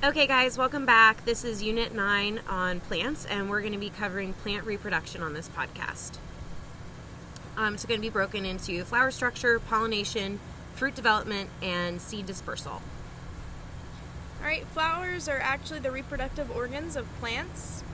Okay guys, welcome back. This is Unit 9 on plants, and we're going to be covering plant reproduction on this podcast. It's going to be broken into flower structure, pollination, fruit development, and seed dispersal. Alright, flowers are actually the reproductive organs of plants.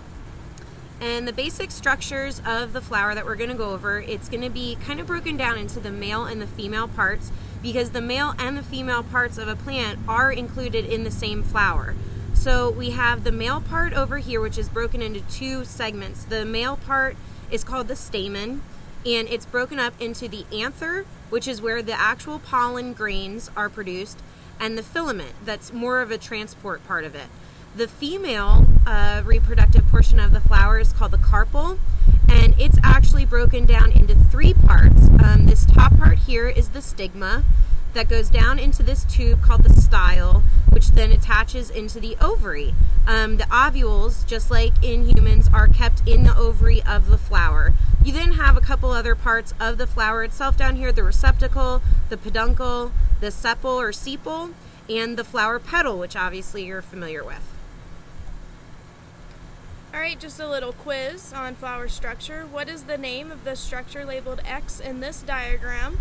And the basic structures of the flower that we're going to go over, it's going to be kind of broken down into the male and the female parts, because the male and the female parts of a plant are included in the same flower. So we have the male part over here, which is broken into two segments. The male part is called the stamen, and it's broken up into the anther, which is where the actual pollen grains are produced, and the filament, that's more of a transport part of it. The female reproductive portion of the flower is called the carpel, and it's actually broken down into three parts. This top part here is the stigma that goes down into this tube called the style, which then attaches into the ovary. The ovules, just like in humans, are kept in the ovary of the flower. You then have a couple other parts of the flower itself down here: the receptacle, the peduncle, the sepal or sepal, and the flower petal, which obviously you're familiar with. Alright, just a little quiz on flower structure. What is the name of the structure labeled X in this diagram?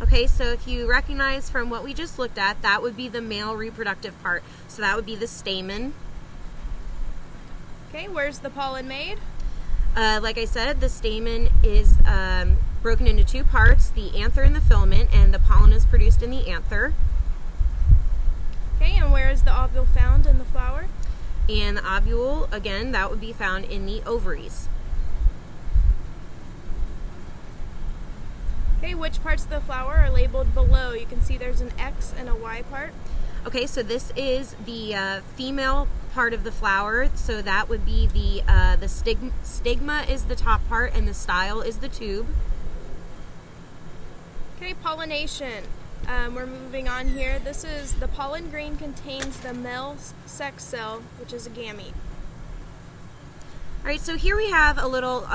Okay, so if you recognize from what we just looked at, that would be the male reproductive part. So that would be the stamen. Okay, where's the pollen made? Like I said, the stamen is broken into two parts, the anther and the filament, and the pollen is produced in the anther. Okay, and where is the ovule found in the flower? And the ovule, again, that would be found in the ovaries. Okay, which parts of the flower are labeled below? You can see there's an X and a Y part. Okay, so this is the female part of the flower, so that would be the stigma is the top part, and the style is the tube. Okay, pollination. We're moving on here. This is the pollen grain contains the male sex cell, which is a gamete. Alright, so here we have a little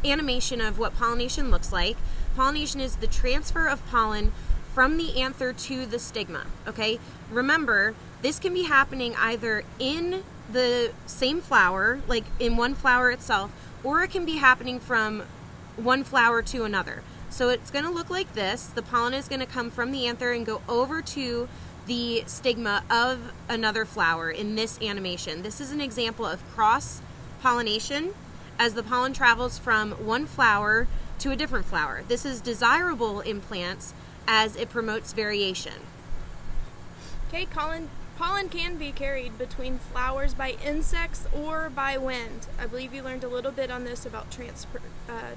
animation of what pollination looks like. Pollination is the transfer of pollen from the anther to the stigma. Okay, remember, this can be happening either in the same flower, like in one flower itself, or it can be happening from one flower to another. So it's going to look like this. The pollen is going to come from the anther and go over to the stigma of another flower in this animation. This is an example of cross-pollination, as the pollen travels from one flower to a different flower. This is desirable in plants as it promotes variation. Okay, pollen can be carried between flowers by insects or by wind. I believe you learned a little bit on this about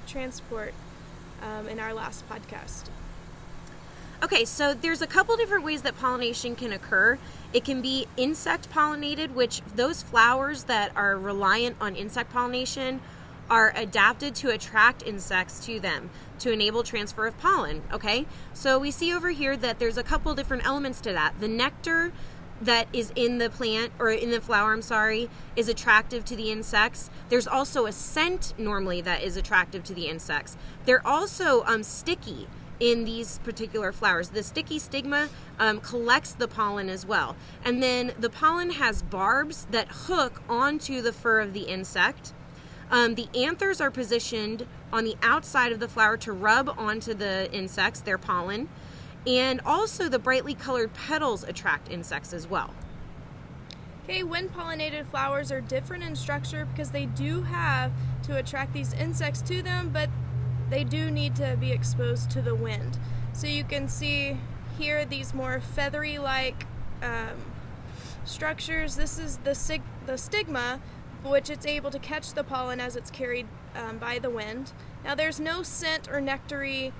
transport in our last podcast. Okay, so there's a couple different ways that pollination can occur. It can be insect pollinated, which those flowers that are reliant on insect pollination are adapted to attract insects to them to enable transfer of pollen. Okay, so we see over here that there's a couple different elements to that. The nectar that is in the plant, or in the flower, I'm sorry, is attractive to the insects. There's also a scent normally that is attractive to the insects. They're also sticky in these particular flowers. The sticky stigma collects the pollen as well. And then the pollen has barbs that hook onto the fur of the insect. The anthers are positioned on the outside of the flower to rub onto the insects, their pollen. And also the brightly colored petals attract insects as well. Okay, wind-pollinated flowers are different in structure because they do have to attract these insects to them, but they do need to be exposed to the wind. So you can see here these more feathery-like structures. This is the stigma, which it's able to catch the pollen as it's carried by the wind. Now there's no scent or nectary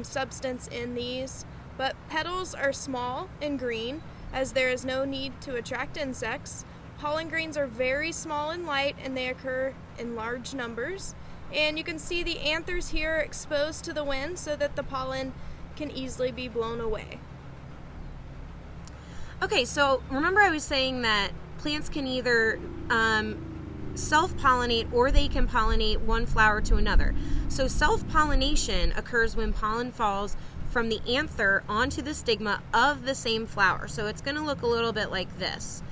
substance in these, but petals are small and green, as there is no need to attract insects. Pollen grains are very small and light, and they occur in large numbers. And you can see the anthers here exposed to the wind so that the pollen can easily be blown away. Okay, so remember I was saying that plants can either self-pollinate or they can pollinate one flower to another. So self-pollination occurs when pollen falls from the anther onto the stigma of the same flower. So it's going to look a little bit like this.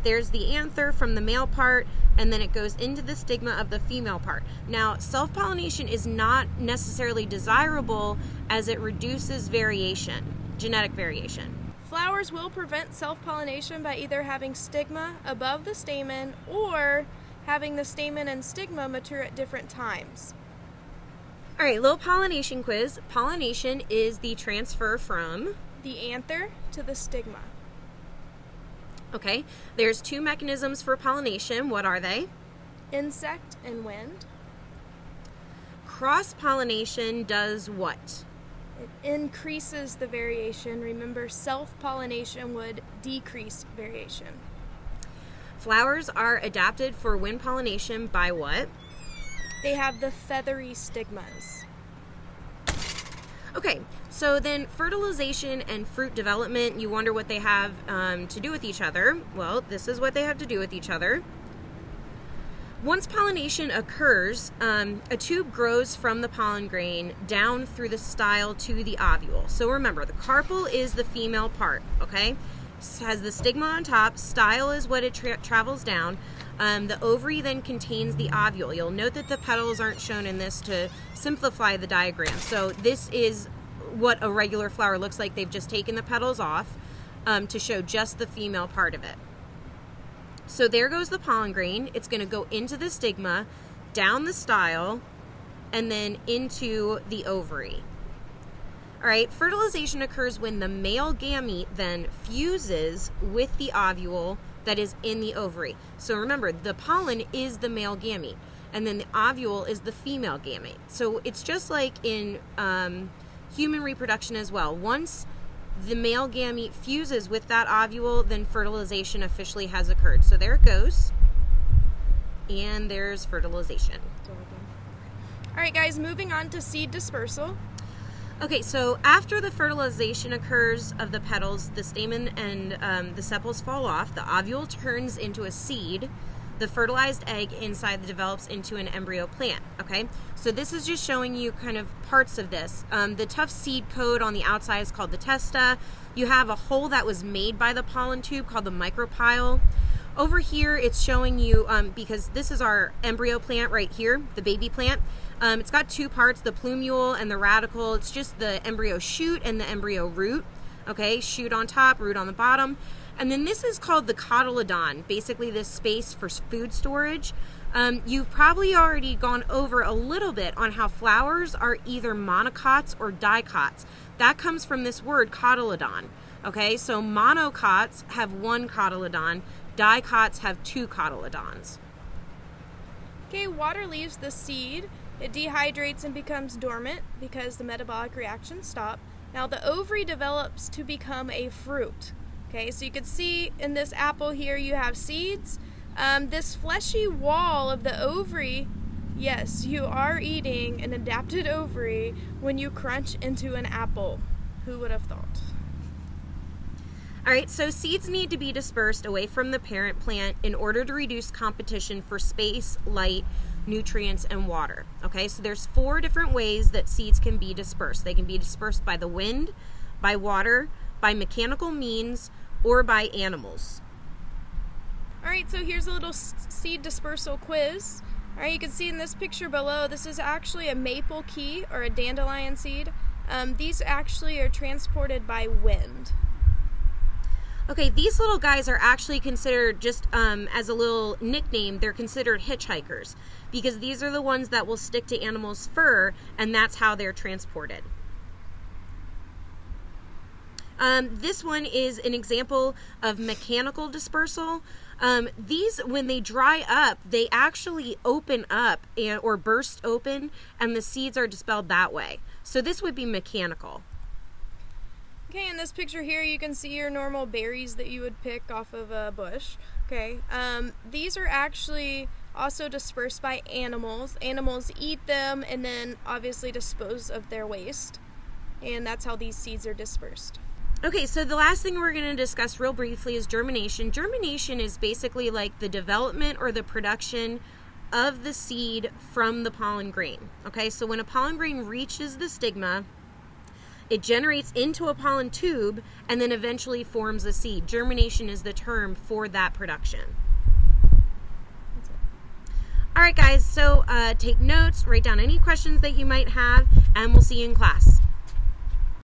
There's the anther from the male part, and then it goes into the stigma of the female part. Now, self-pollination is not necessarily desirable as it reduces variation, genetic variation. Flowers will prevent self-pollination by either having stigma above the stamen or having the stamen and stigma mature at different times. All right, little pollination quiz. Pollination is the transfer from the anther to the stigma. Okay, there's two mechanisms for pollination. What are they? Insect and wind. Cross-pollination does what? It increases the variation. Remember, self-pollination would decrease variation. Flowers are adapted for wind pollination by what? They have the feathery stigmas. Okay, so then fertilization and fruit development, you wonder what they have to do with each other. Well, this is what they have to do with each other. Once pollination occurs, a tube grows from the pollen grain down through the style to the ovule. So remember, the carpel is the female part, okay? It has the stigma on top, style is what it travels down. The ovary then contains the ovule. You'll note that the petals aren't shown in this to simplify the diagram. So this is what a regular flower looks like. They've just taken the petals off to show just the female part of it. So there goes the pollen grain. It's going to go into the stigma, down the style, and then into the ovary. All right, fertilization occurs when the male gamete then fuses with the ovule that is in the ovary. So remember, the pollen is the male gamete, and then the ovule is the female gamete. So it's just like in human reproduction as well. Once the male gamete fuses with that ovule, then fertilization officially has occurred. So there it goes, and there's fertilization. All right, guys, moving on to seed dispersal. Okay, so after the fertilization occurs of the petals, the stamen and the sepals fall off, the ovule turns into a seed, the fertilized egg inside develops into an embryo plant, okay? So this is just showing you kind of parts of this. The tough seed coat on the outside is called the testa. You have a hole that was made by the pollen tube called the micropyle. Over here, it's showing you, because this is our embryo plant right here, the baby plant. It's got two parts, the plumule and the radicle. It's just the embryo shoot and the embryo root. Okay, shoot on top, root on the bottom. And then this is called the cotyledon, basically this space for food storage. You've probably already gone over a little bit on how flowers are either monocots or dicots. That comes from this word cotyledon. Okay, so monocots have one cotyledon, dicots have two cotyledons. Okay, water leaves the seed. It dehydrates and becomes dormant because the metabolic reactions stop. Now the ovary develops to become a fruit. Okay, so you can see in this apple here you have seeds. This fleshy wall of the ovary, yes, you are eating an adapted ovary when you crunch into an apple. Who would have thought? All right, so seeds need to be dispersed away from the parent plant in order to reduce competition for space, light, nutrients, and water. Okay, so there's 4 different ways that seeds can be dispersed. They can be dispersed by the wind, by water, by mechanical means, or by animals. All right, so here's a little seed dispersal quiz. All right, you can see in this picture below, this is actually a maple key or a dandelion seed. These actually are transported by wind. Okay, these little guys are actually considered, just as a little nickname, they're considered hitchhikers because these are the ones that will stick to animals' fur, and that's how they're transported. This one is an example of mechanical dispersal. These, when they dry up, they actually open up or burst open, and the seeds are dispelled that way. So this would be mechanical. Okay, in this picture here you can see your normal berries that you would pick off of a bush. Okay, these are actually also dispersed by animals. Animals eat them and then obviously dispose of their waste, and that's how these seeds are dispersed. Okay, so the last thing we're going to discuss real briefly is germination. Germination is basically like the development or the production of the seed from the pollen grain. Okay, so when a pollen grain reaches the stigma, It generates into a pollen tube and then eventually forms a seed. Germination is the term for that production. All right, guys, so take notes, write down any questions that you might have, and we'll see you in class.